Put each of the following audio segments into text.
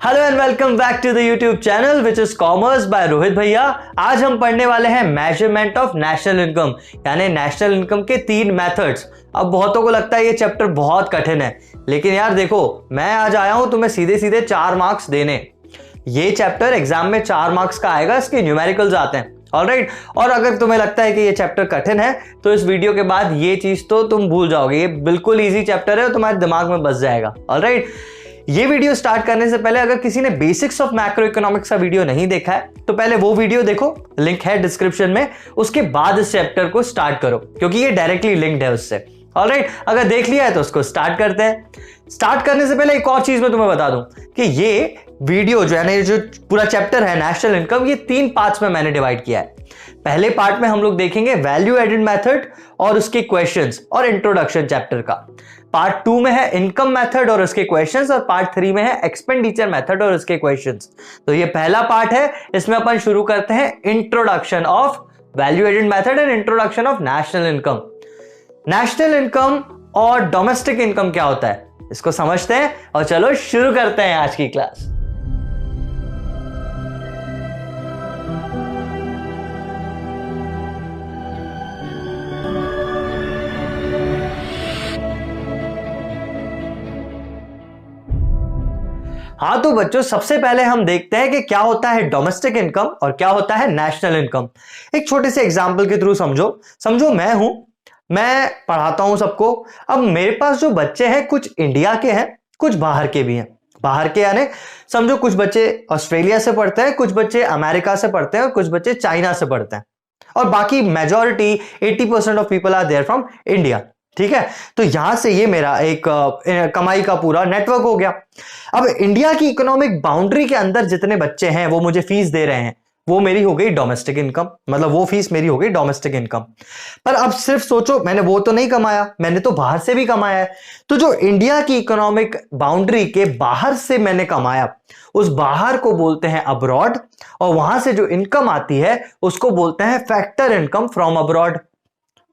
Hello and welcome back to the YouTube channel which is commerce by Rohit Bhaiya. आज हम पढ़ने वाले हैं मेजरमेंट ऑफ नेशनल इनकम, यानी नेशनल इनकम के 3 मेथड्स। अब बहुतों को लगता है ये चैप्टर बहुत कठिन है, लेकिन यार देखो, मैं आज आया हूं तुम्हें सीधे सीधे 4 मार्क्स देने। ये चैप्टर एग्जाम में 4 मार्क्स का आएगा, इसके न्यूमेरिकल्स आते हैं। ऑलराइट, और अगर तुम्हें लगता है कि ये चैप्टर कठिन है तो इस वीडियो के बाद ये चीज तो तुम भूल जाओगे। ये बिल्कुल इजी चैप्टर है और तुम्हारे दिमाग में बस जाएगा। ऑलराइट, ये वीडियो स्टार्ट करने से पहले अगर किसी ने बेसिक्स ऑफ मैक्रो इकोनॉमिक्स का वीडियो नहीं देखा है तो पहले वो वीडियो देखो, लिंक है डिस्क्रिप्शन में। उसके बाद इस चैप्टर को स्टार्ट करो क्योंकि ये डायरेक्टली लिंक्ड है उससे। ऑलराइट, अगर देख लिया है तो उसको स्टार्ट करते हैं। स्टार्ट करने से पहले एक और चीज मैं तुम्हें बता दूं कि ये वीडियो जो है ना, जो पूरा चैप्टर है नेशनल इनकम, ये 3 पार्ट्स में मैंने डिवाइड किया है। पहले पार्ट में हम लोग देखेंगे वैल्यू एडेड मेथड और उसके क्वेश्चंस और इंट्रोडक्शन चैप्टर का। पार्ट 2 में है इनकम मेथड और उसके क्वेश्चंस, और पार्ट 3 में है एक्सपेंडिचर मेथड और उसके क्वेश्चंस। तो ये पहला पार्ट है, इसमें अपन शुरू करते हैं introduction of value added method and introduction of national income. National income और डोमेस्टिक इनकम क्या होता है इसको समझते हैं और चलो शुरू करते हैं आज की क्लास। हाँ तो बच्चों, सबसे पहले हम देखते हैं कि क्या होता है डोमेस्टिक इनकम और क्या होता है नेशनल इनकम। एक छोटे से एग्जांपल के थ्रू समझो मैं पढ़ाता हूं सबको। अब मेरे पास जो बच्चे हैं कुछ इंडिया के हैं, कुछ बाहर के भी हैं। बाहर के यानी समझो कुछ बच्चे ऑस्ट्रेलिया से पढ़ते हैं, कुछ बच्चे अमेरिका से पढ़ते हैं और कुछ बच्चे चाइना से पढ़ते हैं, और बाकी majority 80% of people are there from India. ठीक है, तो यहां से ये मेरा एक कमाई का पूरा नेटवर्क हो गया। अब इंडिया की इकोनॉमिक बाउंड्री के अंदर जितने बच्चे हैं वो मुझे फीस दे रहे हैं, वो मेरी हो गई डोमेस्टिक इनकम, मतलब वो फीस मेरी हो गई डोमेस्टिक इनकम। पर अब सिर्फ सोचो, मैंने वो तो नहीं कमाया, मैंने तो बाहर से भी कमाया है। तो जो इंडिया की इकोनॉमिक बाउंड्री के बाहर से मैंने कमाया, उस बाहर को बोलते हैं अब्रॉड, और वहां से जो इनकम आती है उसको बोलते हैं फैक्टर इनकम फ्रॉम अब्रॉड।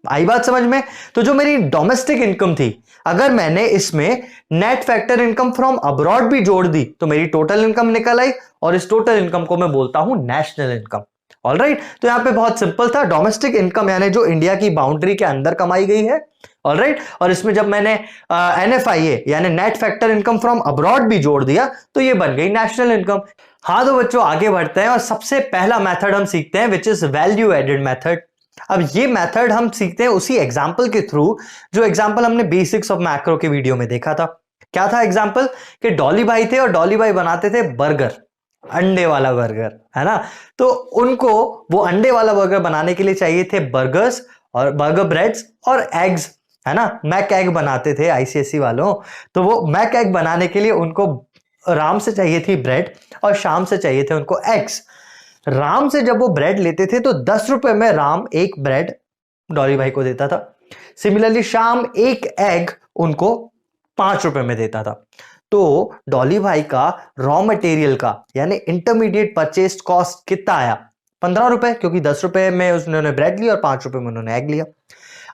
आई बात समझ में? तो जो मेरी डोमेस्टिक इनकम थी, अगर मैंने इसमें net factor income from abroad भी जोड़ दी तो मेरी टोटल इनकम निकल आई, और इस टोटल इनकम को मैं बोलता हूं नेशनल इनकम। ऑलराइट, तो यहां पे बहुत सिंपल था, डोमेस्टिक इनकम यानी जो इंडिया की बाउंड्री के अंदर कमाई गई है। ऑलराइट, और इसमें जब मैंने NFIA यानी net factor income from abroad भी जोड़ दिया तो ये बन गई नेशनल इनकम। हाँ तो बच्चों, आगे बढ़ते हैं और सबसे पहला मेथड हम सीखते हैं which is value added method. अब ये मेथड हम सीखते हैं उसी एग्जाम्पल के थ्रू जो एग्जाम्पल हमने बेसिक्स ऑफ मैक्रो के वीडियो में देखा था। क्या था एग्जाम्पल? कि डॉली भाई थे और डॉली भाई बनाते थे बर्गर, अंडे वाला बर्गर, है ना। तो उनको वो अंडे वाला बर्गर बनाने के लिए चाहिए थे बर्गर्स और बर्गर ब्रेड्स और एग्स, है ना। मैक एग बनाते थे ICSE वालों, तो वो मैक एग बनाने के लिए उनको राम से चाहिए थी ब्रेड और शाम से चाहिए थे उनको एग्स। राम से जब वो ब्रेड लेते थे तो 10 रुपए में राम एक ब्रेड डॉली भाई को देता था। सिमिलरली शाम एक एग उनको 5 रुपए में देता था। तो डॉली भाई का रॉ मटेरियल का यानी इंटरमीडिएट परचेज कॉस्ट कितना आया? 15 रुपए, क्योंकि 10 रुपए में उन्होंने ब्रेड लिया और 5 रुपए में उन्होंने एग लिया।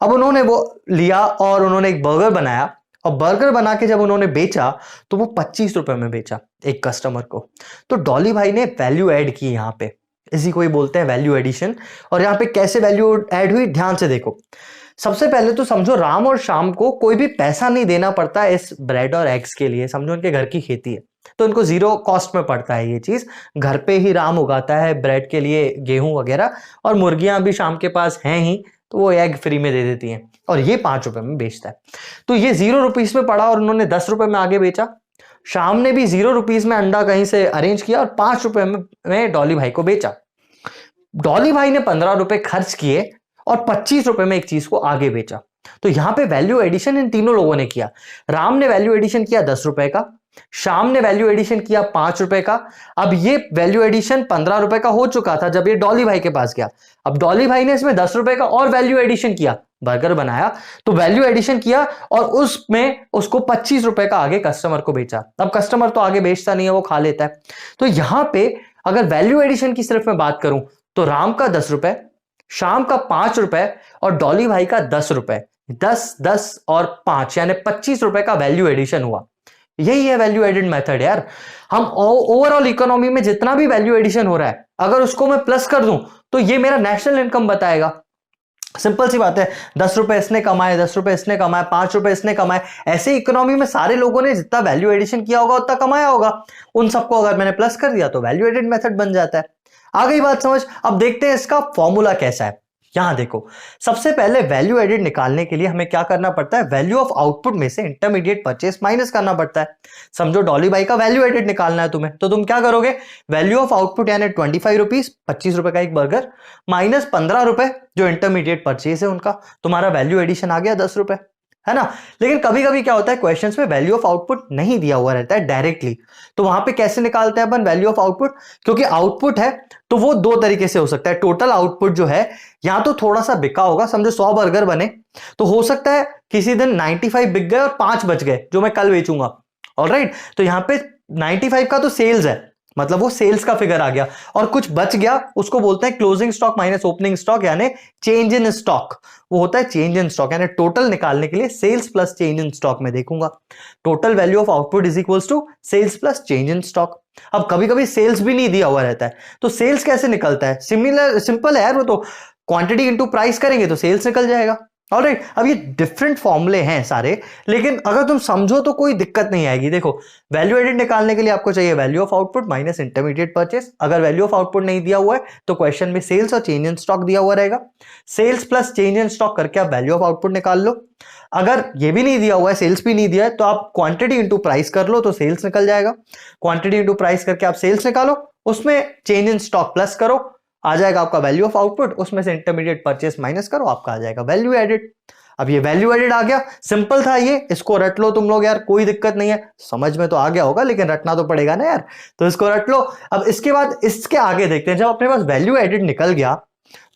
अब उन्होंने वो लिया और उन्होंने एक बर्गर बनाया, और बर्गर बना के जब उन्होंने बेचा तो वो 25 रुपए में बेचा एक कस्टमर को। तो डॉली भाई ने वैल्यू ऐड की यहां पे, इसी को ही बोलते हैं वैल्यू एडिशन। और यहां पे कैसे वैल्यू ऐड हुई, ध्यान से देखो। सबसे पहले तो समझो राम और शाम को कोई भी पैसा नहीं देना पड़ता इस ब्रेड और एग्स के लिए। समझो उनके घर की खेती है तो उनको 0 कॉस्ट में पड़ता है ये चीज। घर पे ही राम उगाता है ब्रेड के लिए गेहूं वगैरह, और मुर्गियां भी शाम के पास हैं ही, तो वो एग फ्री में दे देती हैं, और ये 5 रुपए में बेचता है। तो ये 0 रुपीज में पड़ा और उन्होंने 10 रुपए में आगे बेचा। शाम ने भी 0 रुपीज में अंडा कहीं से अरेंज किया और 5 रुपए में डॉली भाई को बेचा। डॉली भाई ने 15 रुपए खर्च किए और 25 रुपए में एक चीज को आगे बेचा। तो यहां पे वैल्यू एडिशन इन तीनों लोगों ने किया। राम ने वैल्यू एडिशन किया 10 रुपए का, शाम ने वैल्यू एडिशन किया 5 रुपए का। अब ये वैल्यू एडिशन 15 रुपए का हो चुका था जब ये डॉली भाई के पास गया। अब डॉली भाई ने इसमें 10 रुपए का और वैल्यू एडिशन किया, बर्गर बनाया, तो वैल्यू एडिशन किया और उसमें उसको 25 रुपए का आगे कस्टमर को बेचा। अब कस्टमर तो आगे बेचता नहीं है, वो खा लेता है। तो यहां पे अगर वैल्यू एडिशन की सिर्फ मैं बात करूं तो राम का 10 रुपए, शाम का 5 रुपए और डॉली भाई का 10 रुपए, 10, 10 और 5 यानी 25 रुपए का वैल्यू एडिशन हुआ। यही है वैल्यू एडेड मेथड यार। हम ओवरऑल इकोनॉमी में जितना भी वैल्यू एडिशन हो रहा है, अगर उसको मैं प्लस कर दूं तो ये मेरा नेशनल इनकम बताएगा। सिंपल सी बात है, 10 रुपए इसने कमाए, 10 रुपए इसने कमाए, 5 रुपए इसने कमाए, ऐसे इकोनॉमी में सारे लोगों ने जितना वैल्यू एडिशन किया होगा उतना कमाया होगा, उन सबको अगर मैंने प्लस कर दिया तो वैल्यू एडेड मेथड बन जाता है। आ गई बात समझ। अब देखते हैं इसका फॉर्मूला कैसा है। यहां देखो, सबसे पहले वैल्यू एडेड निकालने के लिए हमें क्या करना पड़ता है, वैल्यू ऑफ आउटपुट में से इंटरमीडिएट परचेस माइनस करना पड़ता है। समझो डॉली बाई का वैल्यू एडेड निकालना है तुम्हें, तो तुम क्या करोगे, वैल्यू ऑफ आउटपुट यानी 25 रुपीज, 25 रुपए का एक बर्गर, माइनस 15 रुपए जो इंटरमीडिएट परचेस है उनका, तुम्हारा वैल्यू एडिशन आ गया 10 रुपए, है ना। लेकिन कभी कभी क्या होता है, क्वेश्चंस में वैल्यू ऑफ आउटपुट नहीं दिया हुआ रहता है डायरेक्टली, तो वहां पे कैसे निकालते हैं अपन वैल्यू ऑफ आउटपुट, क्योंकि आउटपुट है तो वो दो तरीके से हो सकता है। टोटल आउटपुट जो है, या तो थोड़ा सा बिका होगा, समझो 100 बर्गर बने, तो हो सकता है किसी दिन 95 बिक गए और 5 बच गए जो मैं कल बेचूंगा, ऑलराइट। तो यहां पे 95 का तो सेल्स है, मतलब वो सेल्स का फिगर आ गया, और कुछ बच गया उसको बोलते हैं closing stock minus opening stock, यानी चेंज इन स्टॉक। वो होता है चेंज इन स्टॉक, यानी टोटल निकालने के लिए sales plus change in stock में देखूंगा। Total value of output is equals to sales plus change in stock. अब कभी कभी सेल्स भी नहीं दिया हुआ रहता है, तो सेल्स कैसे निकलता है, सिंपल है यार, वो तो क्वांटिटी इंटू प्राइस करेंगे तो सेल्स निकल जाएगा, ऑलराइट। अब ये डिफरेंट फॉर्मूले हैं सारे, लेकिन अगर तुम समझो तो कोई दिक्कत नहीं आएगी। देखो, वैल्यू एडेड निकालने के लिए आपको चाहिए value of output minus intermediate purchase. अगर वैल्यू ऑफ आउटपुट नहीं दिया हुआ है तो क्वेश्चन में सेल्स और चेंज इन स्टॉक दिया हुआ रहेगा, sales plus change in stock करके आप वैल्यू ऑफ आउटपुट निकाल लो। अगर ये भी नहीं दिया हुआ है, सेल्स भी नहीं दिया है, तो आप क्वांटिटी इंटू प्राइस कर लो तो सेल्स निकल जाएगा। क्वांटिटी इंटू प्राइस करके आप सेल्स निकालो, उसमें चेंज इन स्टॉक प्लस करो, आ जाएगा आपका वैल्यू ऑफ आउटपुट, उसमें से इंटरमीडिएट परचेस माइनस करो, आपका आ जाएगा वैल्यू एडेड। अब ये वैल्यू एडेड आ गया, सिंपल था ये, इसको रट लो तुम लोग यार, कोई दिक्कत नहीं है, समझ में तो आ गया होगा, लेकिन रटना तो पड़ेगा ना यार, तो इसको रट लो। अब इसके बाद इसके आगे देखते हैं, जब अपने पास वैल्यू एडेड निकल गया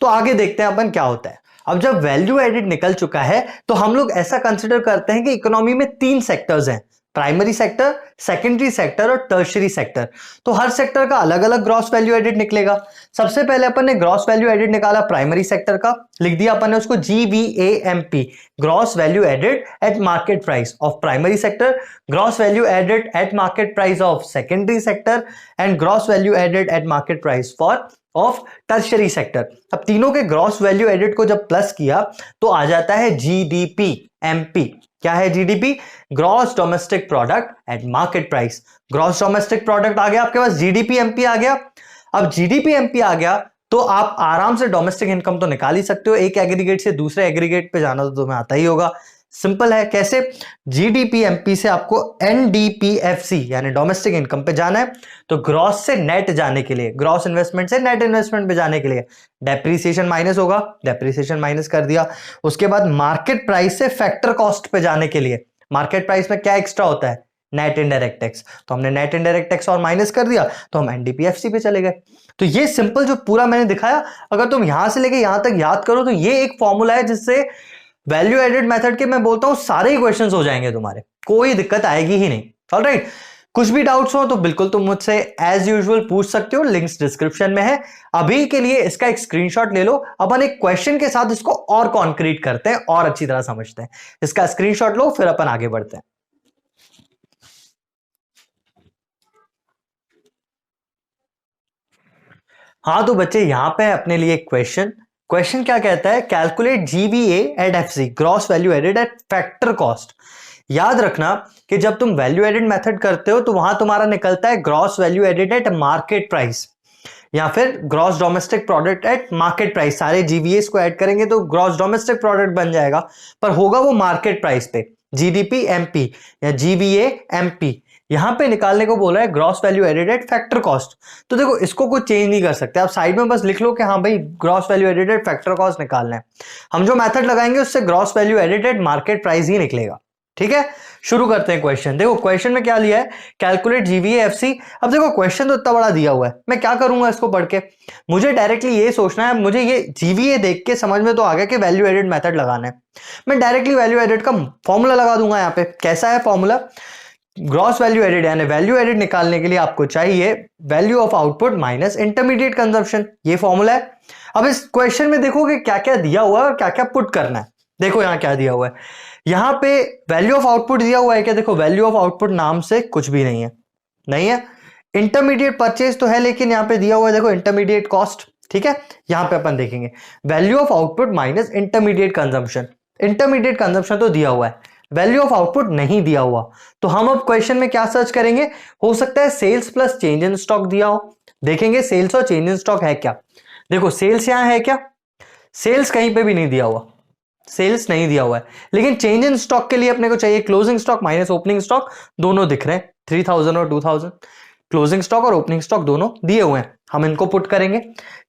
तो आगे देखते हैं अपन क्या होता है। अब जब वैल्यू एडेड निकल चुका है तो हम लोग ऐसा कंसिडर करते हैं कि इकोनॉमी में 3 सेक्टर्स हैं, प्राइमरी सेक्टर, सेकेंडरी सेक्टर और टर्शियरी सेक्टर। तो हर सेक्टर का अलग अलग ग्रॉस वैल्यू एडेड निकलेगा। सबसे पहले अपन ने ग्रॉस वैल्यू एडेड निकाला प्राइमरी सेक्टर का, लिख दिया अपन ने उसको GVAMP, gross value added at market price of primary sector, gross value added at market price of secondary sector and gross value added at market price for of tertiary sector. अब तीनों के gross value added को जब plus किया तो आ जाता है GDP-MP। क्या है GDP? Gross domestic product at market price. Gross domestic product आ गया आपके पास, GDP-MP आ गया। अब GDP-MP आ गया तो आप आराम से डोमेस्टिक इनकम तो निकाल ही सकते हो, एक एग्रीगेट से दूसरे एग्रीगेट पे जाना तो तुम्हें आता ही होगा। सिंपल है, कैसे? GDP-MP से आपको NDPFC यानी डोमेस्टिक इनकम पे जाना है, तो ग्रॉस से नेट जाने के लिए, ग्रॉस इन्वेस्टमेंट से नेट इन्वेस्टमेंट पे जाने के लिए डेप्रीसिएशन माइनस होगा, डेप्रीसिएशन माइनस कर दिया। उसके बाद मार्केट प्राइस से फैक्टर कॉस्ट पे जाने के लिए, मार्केट प्राइस में क्या एक्स्ट्रा होता है? नेट इनडायरेक्ट टैक्स, तो हमने नेट इनडायरेक्ट टैक्स और माइनस कर दिया तो हम NDPFC पे चले गए। तो ये सिंपल जो पूरा मैंने दिखाया, अगर तुम यहां से लेके यहां तक याद करो तो ये एक फॉर्मूला है जिससे वैल्यू एडेड मेथड के मैं बोलता हूं सारे ही क्वेश्चंस हो जाएंगे तुम्हारे, कोई दिक्कत आएगी ही नहीं। ऑलराइट, कुछ भी डाउट्स हो तो बिल्कुल तुम मुझसे एज यूजुअल पूछ सकते हो, लिंक्स डिस्क्रिप्शन में है। अभी के लिए इसका एक स्क्रीनशॉट ले लो, अपन एक क्वेश्चन के साथ इसको और कॉन्क्रीट करते हैं और अच्छी तरह समझते हैं। इसका स्क्रीनशॉट लो, फिर अपन आगे बढ़ते हैं। हाँ तो बच्चे, यहां पे अपने लिए क्वेश्चन क्या कहता है? Calculate GVA at FC, gross value added at factor cost. याद रखना कि जब तुम वैल्यू एडेड मेथड करते हो तो वहां तुम्हारा निकलता है gross value added at market price या फिर gross domestic product at market price. सारे GVAs को ऐड करेंगे तो ग्रॉस डोमेस्टिक प्रोडक्ट बन जाएगा, पर होगा वो मार्केट प्राइस पे। GDP-MP या GVA-MP यहां पे निकालने को बोला है gross value added at factor cost. तो देखो, इसको कुछ चेंज नहीं कर सकते, आप साइड में बस लिख लो कि हाँ भाई gross value added at factor cost निकालना है। हम जो मेथड लगाएंगे उससे gross value added at market price ही निकलेगा। ठीक है, शुरू करते हैं क्वेश्चन। देखो क्वेश्चन में क्या लिया है, कैलकुलेट GVA-FC। अब देखो क्वेश्चन तो इतना बड़ा दिया हुआ है, मैं क्या करूंगा इसको पढ़ के? मुझे डायरेक्टली ये सोचना है, मुझे ये GVA देख के समझ में तो आ गया कि वैल्यू एडेड मेथड लगाना है। मैं डायरेक्टली वैल्यू एडेड का फॉर्मूला लगा दूंगा यहाँ पे। कैसा है फॉर्मूला? ग्रॉस वैल्यू एडेड यानी वैल्यू एडेड निकालने के लिए आपको चाहिए value of output minus intermediate consumption, ये फॉर्मूला है। अब इस क्वेश्चन में देखो कि क्या क्या दिया हुआ है और क्या क्या पुट करना है। देखो यहां क्या दिया हुआ है, यहां पे वैल्यू ऑफ आउटपुट दिया हुआ है क्या? देखो वैल्यू ऑफ आउटपुट नाम से कुछ भी नहीं है, नहीं है। इंटरमीडिएट परचेज तो है, लेकिन यहां पे दिया हुआ है देखो इंटरमीडिएट कॉस्ट, ठीक है। यहां पे अपन देखेंगे value of output minus intermediate consumption. Intermediate consumption तो दिया हुआ है, वैल्यू ऑफ आउटपुट नहीं दिया हुआ, तो हम अब क्वेश्चन में क्या सर्च करेंगे? हो सकता है sales plus change in stock दिया हो। देखेंगे सेल्स और चेंज इन स्टॉक है क्या। देखो सेल्स यहां है क्या? सेल्स कहीं पे भी नहीं दिया हुआ, सेल्स नहीं दिया हुआ है, लेकिन चेंज इन स्टॉक के लिए अपने को चाहिए closing stock minus opening stock, दोनों दिख रहे हैं 3000 और 2000, क्लोजिंग स्टॉक और ओपनिंग स्टॉक दोनों दिए हुए हैं, हम इनको पुट करेंगे।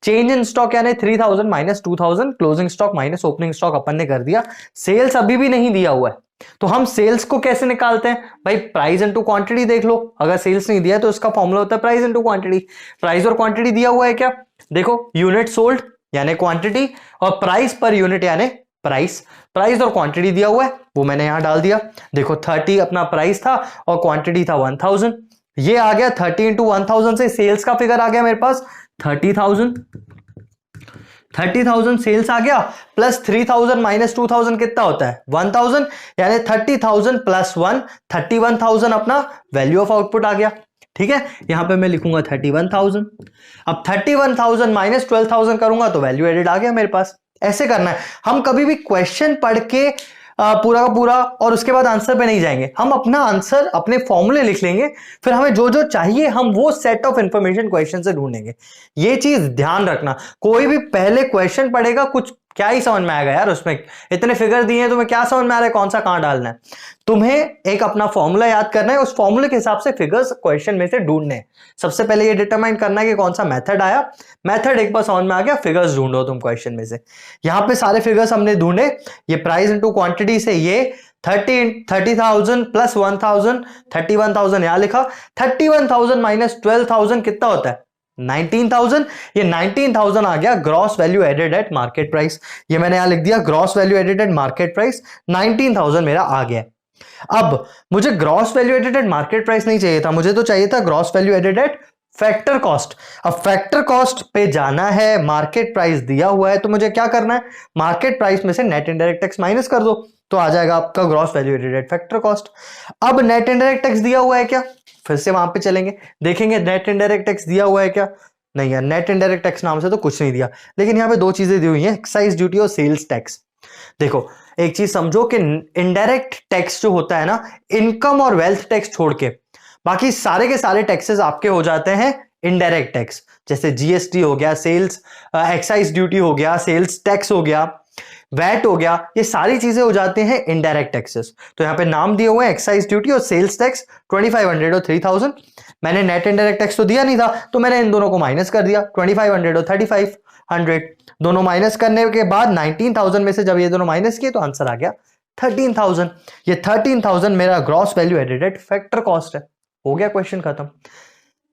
चेंज इन स्टॉक यानी 3000 minus 2000, closing stock minus opening stock अपन ने कर दिया। सेल्स अभी भी नहीं दिया हुआ है, तो हम सेल्स को कैसे निकालते हैं भाई? प्राइस इनटू क्वांटिटी देख लो, अगर सेल्स नहीं दिया है तो इसका फॉर्मूला होता है प्राइस इनटू क्वांटिटी। प्राइस और क्वांटिटी दिया हुआ है क्या? देखो यूनिट सोल्ड यानी क्वांटिटी और प्राइस पर यूनिट यानी प्राइस। प्राइस और क्वांटिटी दिया हुआ है वो मैंने यहां डाल दिया। देखो 30 अपना प्राइस था और क्वांटिटी था 1000, ये आ गया 30 इंटू 1000 से सेल्स का फिगर आ गया मेरे पास 30,000। 30,000 सेल्स आ गया, प्लस 3000 माइनस 2000 कितना होता है 1000, यानी 30,000 प्लस 1 31,000 अपना वैल्यू ऑफ आउटपुट आ गया, ठीक है। यहां पे मैं लिखूंगा 31,000। अब 31,000 माइनस 12,000 करूंगा तो वैल्यू एडेड आ गया मेरे पास। ऐसे करना है, हम कभी भी क्वेश्चन पढ़ के पूरा का पूरा और उसके बाद आंसर पे नहीं जाएंगे, हम अपना आंसर अपने फॉर्मूले लिख लेंगे, फिर हमें जो जो चाहिए हम वो सेट ऑफ इंफॉर्मेशन क्वेश्चन से ढूंढेंगे। ये चीज ध्यान रखना, कोई भी पहले क्वेश्चन पढ़ेगा कुछ क्या ही समझ में आएगा यार, उसमें इतने फिगर दिए हैं, तुम्हें क्या समझ में आ रहा है कौन सा कहां डालना है? तुम्हें एक अपना फॉर्मूला याद करना है, उस फॉर्मूले के हिसाब से फिगर्स क्वेश्चन में से ढूंढने हैं। सबसे पहले ये डिटरमाइन करना है कि कौन सा मेथड आया, मेथड एक बार समझ में आ गया, फिगर्स ढूंढो तुम क्वेश्चन में से। यहां पे सारे फिगर्स हमने ढूंढे, ये प्राइस इंटू क्वांटिटी से ये 30,000 प्लस 1000 31,000 यहां लिखा, 31,000 माइनस 12,000 कितना होता है 19,000। ये 19,000 आ गया gross value added at market price, ये मैंने यहां लिख दिया gross value added at market price 19,000 मेरा आ गया। अब मुझे gross value added at market price नहीं चाहिए था, मुझे तो चाहिए था gross value added at factor cost. अब फैक्टर कॉस्ट पे जाना है, मार्केट प्राइस दिया हुआ है तो मुझे क्या करना है, मार्केट प्राइस में से नेट इनडायरेक्ट टैक्स माइनस कर दो तो आ जाएगा आपका gross value added at factor cost. अब नेट इनडायरेक्ट टैक्स दिया हुआ है क्या? फिर से वहां पे चलेंगे, देखेंगे नेट इनडायरेक्ट टैक्स दिया हुआ है क्या? नहीं यार, नेट इनडायरेक्ट टैक्स नाम से तो कुछ नहीं दिया, लेकिन यहां पे दो चीजें दी हुई हैं, एक्साइज ड्यूटी और सेल्स टैक्स। देखो एक चीज समझो कि इनडायरेक्ट टैक्स जो होता है ना, इनकम और वेल्थ टैक्स छोड़ के बाकी सारे के सारे टैक्सेस आपके हो जाते हैं इनडायरेक्ट टैक्स। जैसे जीएसटी हो गया, सेल्स एक्साइज ड्यूटी हो गया, सेल्स टैक्स हो गया, वैट हो गया, ये सारी चीजें हो जाती हैं इनडायरेक्ट टैक्सेस। तो यहां पे नाम दिए हुए हैं एक्साइज ड्यूटी और सेल्स टैक्स 2500 और 3000। मैंने नेट इनडायरेक्ट टैक्स तो दिया नहीं था, तो मैंने इन दोनों को माइनस कर दिया 2500 और 3500, दोनों माइनस करने के बाद 19,000 में से जब ये दोनों माइनस किए तो आंसर आ गया 13,000। ये 13,000 मेरा gross value added at factor cost है। हो गया क्वेश्चन खत्म।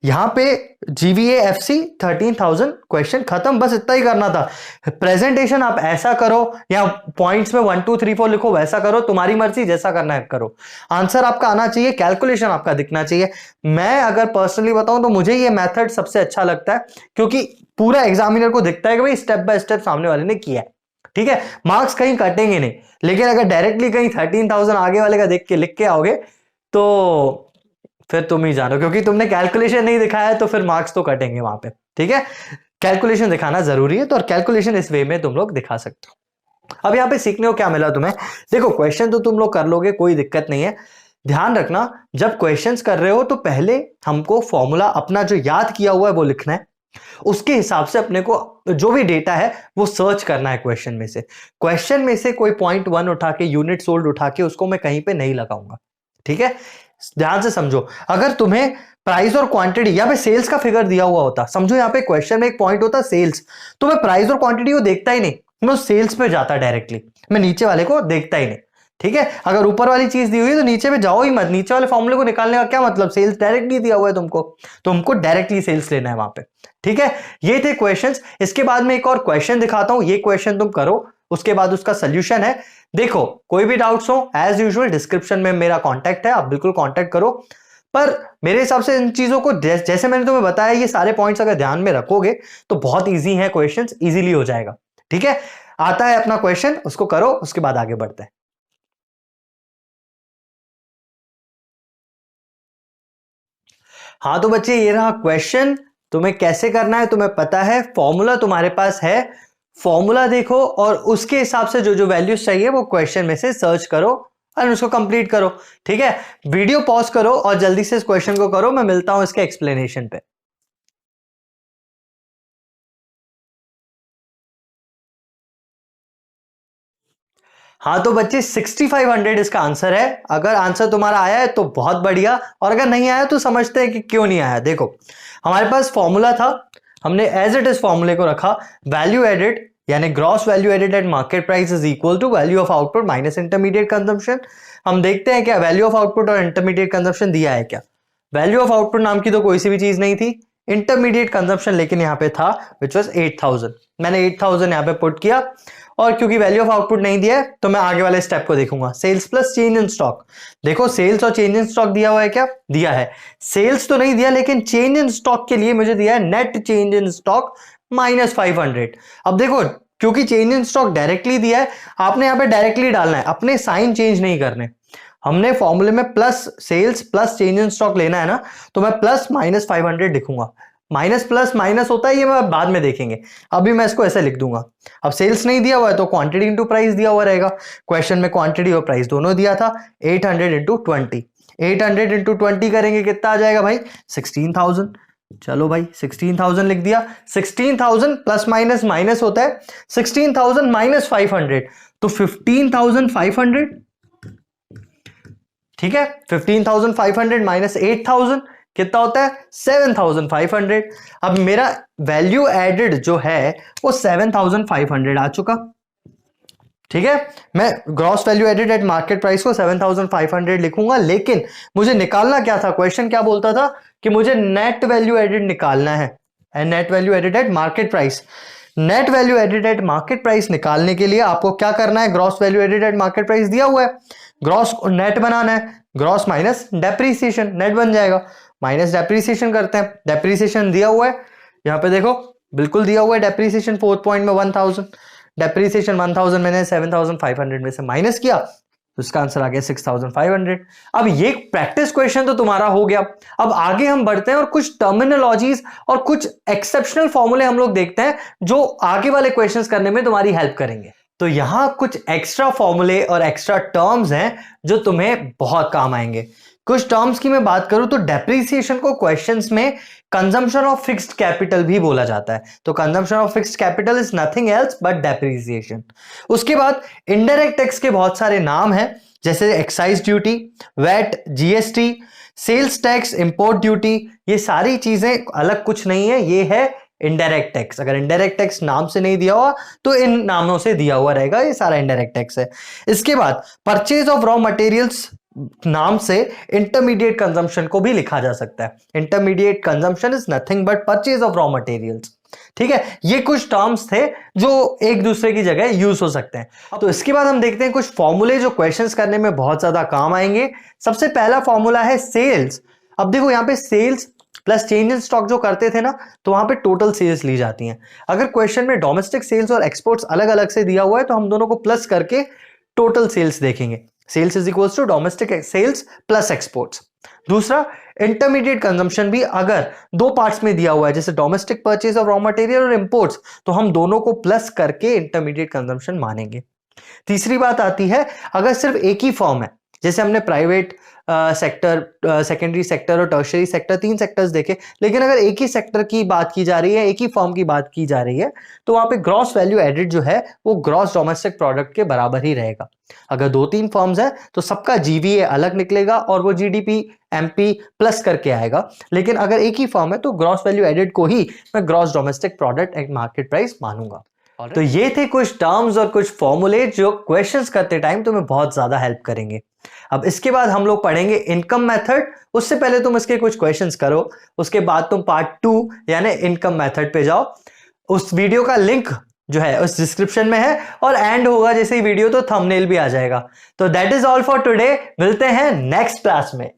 यहां पे जीवीए एफसी 13,000 क्वेश्चन खत्म, बस इतना ही करना था। प्रेजेंटेशन आप ऐसा करो या पॉइंट्स में 1 2 3 4 लिखो, वैसा करो, तुम्हारी मर्जी, जैसा करना है करो। आंसर आपका आना चाहिए, कैलकुलेशन आपका दिखना चाहिए। मैं अगर पर्सनली बताऊं तो मुझे ये मेथड सबसे अच्छा लगता है, क्योंकि पूरा एग्जामिनर को दिखता है कि भाई स्टेप बाय स्टेप सामने वाले ने किया है, ठीक है। मार्क्स कहीं कटेंगे नहीं, लेकिन अगर डायरेक्टली कहीं 13,000 आगे वाले का देख के लिख के आओगे तो फिर तुम ही जानो, क्योंकि तुमने कैलकुलेशन नहीं दिखाया है तो फिर मार्क्स तो कटेंगे वहां पे, ठीक है। कैलकुलेशन दिखाना जरूरी है, तो और कैलकुलेशन इस वे में तुम लोग दिखा सकते हो। अब यहाँ पे सीखने को क्या मिला तुम्हें? देखो क्वेश्चन तो तुम लोग कर लोगे, कोई दिक्कत नहीं है। ध्यान रखना जब क्वेश्चंस कर रहे हो तो पहले हमको फॉर्मूला अपना जो याद किया हुआ है वो लिखना है, उसके हिसाब से अपने को जो भी डेटा है वो सर्च करना है क्वेश्चन में से। क्वेश्चन में से कोई पॉइंट 1 उठा के, यूनिट सोल्ड उठा के उसको मैं कहीं पे नहीं लगाऊंगा, ठीक है। ध्यान से समझो, अगर तुम्हें प्राइस और क्वांटिटी या पे सेल्स का फिगर दिया हुआ होता, समझो यहाँ पे क्वेश्चन में एक पॉइंट होता सेल्स, तो मैं प्राइस और क्वांटिटी को देखता ही नहीं, मैं सेल्स पे जाता डायरेक्टली, मैं नीचे वाले को देखता ही नहीं, ठीक है। अगर ऊपर वाली चीज दी हुई है तो नीचे पे जाओ ही मत, नीचे वाले फॉर्मूले को निकालने का क्या मतलब, सेल्स डायरेक्टली दिया हुआ है तुमको डायरेक्टली सेल्स लेना है वहां पे, ठीक है। ये थे क्वेश्चंस। इसके बाद में एक और क्वेश्चन दिखाता हूं, ये क्वेश्चन तुम करो, उसके बाद उसका सोल्यूशन है। देखो कोई भी डाउट्स हो एज यूजुअल डिस्क्रिप्शन में मेरा कांटेक्ट है, आप बिल्कुल कांटेक्ट करो। पर मेरे हिसाब से इन चीजों को जैसे मैंने तुम्हें बताया, ये सारे पॉइंट्स अगर ध्यान में रखोगे तो बहुत इजी है, क्वेश्चंस इजीली हो जाएगा, ठीक है। आता है अपना क्वेश्चन, उसको करो, उसके बाद आगे बढ़ते हैं। हाँ तो बच्चे ये रहा क्वेश्चन, तुम्हें कैसे करना है तुम्हें पता है, फॉर्मूला तुम्हारे पास है, फॉर्मूला देखो और उसके हिसाब से जो जो वैल्यूज चाहिए वो क्वेश्चन में से सर्च करो और उसको कंप्लीट करो। ठीक है, वीडियो पॉज करो और जल्दी से इस क्वेश्चन को करो, मैं मिलता हूं इसके एक्सप्लेनेशन पे। हाँ तो बच्चे 6500 इसका आंसर है। अगर आंसर तुम्हारा आया है तो बहुत बढ़िया, और अगर नहीं आया तो समझते हैं कि क्यों नहीं आया। देखो हमारे पास फॉर्मूला था, हमने एज इट इज फॉर्मूले को रखा, वैल्यू एडेड यानी gross value added at market price is equal to value of output minus intermediate consumption. हम देखते हैं क्या वैल्यू ऑफ आउटपुट और इंटरमीडिएट कंजम्पशन दिया है क्या। वैल्यू ऑफ आउटपुट नाम की तो कोई सी भी चीज नहीं थी, इंटरमीडिएट कंजम्पशन लेकिन यहां पे था विच वाज 8000। मैंने 8000 यहां पे पुट किया, और क्योंकि वैल्यू ऑफ आउटपुट नहीं दिया है तो मैं आगे वाले स्टेप को देखूंगा, sales plus change in stock. देखो सेल्स और चेंज इन स्टॉक दिया हुआ है क्या, दिया है। सेल्स तो नहीं दिया लेकिन चेंज इन स्टॉक के लिए मुझे दिया है नेट चेंज इन स्टॉक -500। अब देखो क्योंकि चेंज इन स्टॉक डायरेक्टली दिया है, आपने यहां पे डायरेक्टली डालना है, अपने साइन चेंज नहीं करने। हमने फॉर्मूले में plus sales plus change in stock लेना है ना, तो मैं प्लस -500 लिखूंगा। माइनस प्लस माइनस होता है, ये मैं बाद में देखेंगे, अभी मैं इसको ऐसे लिख दूंगा। अब सेल्स नहीं दिया हुआ है तो क्वांटिटी इंटू प्राइस दिया हुआ रहेगा। क्वेश्चन में क्वांटिटी और प्राइस दोनों दिया था। 800 इंटू 20, 800 इंटू 20 करेंगे कितना आ जाएगा भाई, 16000। चलो भाई 16000 लिख दिया। 16000 प्लस माइनस माइनस होता है, 16000 माइनस 500 तो 15500। ठीक है, 15500 माइनस 8000 कितना होता है, 7500। अब मेरा वैल्यू एडेड जो है वो 7500 आ चुका। ठीक है, मैं gross value added at market price को 7500 लिखूंगा, लेकिन मुझे निकालना क्या था, क्वेश्चन क्या बोलता था कि मुझे नेट वैल्यू एडेड निकालना है, net value added at market price. Net value added at market price निकालने के लिए आपको क्या करना है, gross value added at market price दिया हुआ है, ग्रॉस नेट बनाना है, ग्रॉस माइनस डेप्रीसिएशन, नेट बन जाएगा। माइनस डेप्रीसिएशन करते हैं, डेप्रीसिएशन दिया हुआ है यहां पे देखो, बिल्कुल दिया हुआ है डेप्रीसिएशन, 4th पॉइंट में 1000, डेप्रीसिएशन 1000 मैंने 7500 में से माइनस किया तो इसका आंसर आ गया 6500। अब ये प्रैक्टिस क्वेश्चन तो तुम्हारा हो गया। अब आगे हम बढ़ते हैं और कुछ टर्मिनोलॉजीज और कुछ एक्सेप्शनल फॉर्मूले हम लोग देखते हैं जो आगे वाले क्वेश्चंस करने में तुम्हारी हेल्प करेंगे। तो यहां कुछ एक्स्ट्रा फॉर्मूले और एक्स्ट्रा टर्म्स हैं जो तुम्हें बहुत काम आएंगे। कुछ टर्म्स की मैं बात करूं तो डेप्रीसिएशन को क्वेश्चंस में कंजम्पशन ऑफ फिक्स्ड कैपिटल भी बोला जाता है। तो consumption of fixed capital is nothing else but depreciation. उसके बाद इनडायरेक्ट टैक्स के बहुत सारे नाम हैं, जैसे excise duty, VAT, GST, sales tax, import duty. ये सारी चीजें अलग कुछ नहीं है, ये है इनडायरेक्ट टैक्स। अगर इनडायरेक्ट टैक्स नाम से नहीं दिया हुआ तो इन नामों से दिया हुआ रहेगा, ये सारा इनडायरेक्ट टैक्स है। इसके बाद परचेज ऑफ रॉ मटेरियल्स नाम से इंटरमीडिएट कंजम्पशन को भी लिखा जा सकता है। Intermediate consumption is nothing but purchase of raw materials. ठीक है, ये कुछ टर्म्स थे जो एक दूसरे की जगह यूज हो सकते हैं। तो इसके बाद हम देखते हैं कुछ फॉर्मूले जो क्वेश्चंस करने में बहुत ज्यादा काम आएंगे। सबसे पहला फॉर्मूला है सेल्स। अब देखो यहां पे sales plus change in stock जो करते थे ना, तो वहां पे टोटल सेल्स ली जाती हैं। अगर क्वेश्चन में डोमेस्टिक सेल्स और एक्सपोर्ट्स अलग अलग से दिया हुआ है तो हम दोनों को प्लस करके टोटल सेल्स देखेंगे। Sales is equals to domestic sales plus exports. दूसरा, इंटरमीडिएट कंजम्पशन भी अगर दो पार्ट्स में दिया हुआ है, जैसे domestic purchase of raw material और इंपोर्ट्स, तो हम दोनों को प्लस करके इंटरमीडिएट कंजम्पशन मानेंगे। तीसरी बात आती है अगर सिर्फ एक ही फॉर्म है, जैसे हमने प्राइवेट सेक्टर, सेकेंडरी सेक्टर और टर्शियरी सेक्टर, 3 सेक्टर्स देखे, लेकिन अगर एक ही सेक्टर की बात की जा रही है, एक ही फॉर्म की बात की जा रही है, तो वहां पे ग्रॉस वैल्यू एडेड जो है वो ग्रॉस डोमेस्टिक प्रोडक्ट के बराबर ही रहेगा। अगर 2-3 फॉर्म्स है तो सबका जीवीए अलग निकलेगा और वो जीडीपी एमपी प्लस करके आएगा, लेकिन अगर एक ही फॉर्म है तो ग्रॉस वैल्यू एडेड को ही मैं gross domestic product at market price मानूंगा। तो ये थे कुछ टर्म्स और कुछ फॉर्मूले जो क्वेश्चंस करते टाइम तुम्हें बहुत ज्यादा हेल्प करेंगे। अब इसके बाद हम लोग पढ़ेंगे इनकम मेथड। उससे पहले तुम इसके कुछ क्वेश्चंस करो, उसके बाद तुम पार्ट 2 यानी इनकम मेथड पे जाओ। उस वीडियो का लिंक जो है उस डिस्क्रिप्शन में है, और एंड होगा जैसे ही वीडियो तो थंबनेल भी आ जाएगा। तो that is all for today, मिलते हैं नेक्स्ट क्लास में।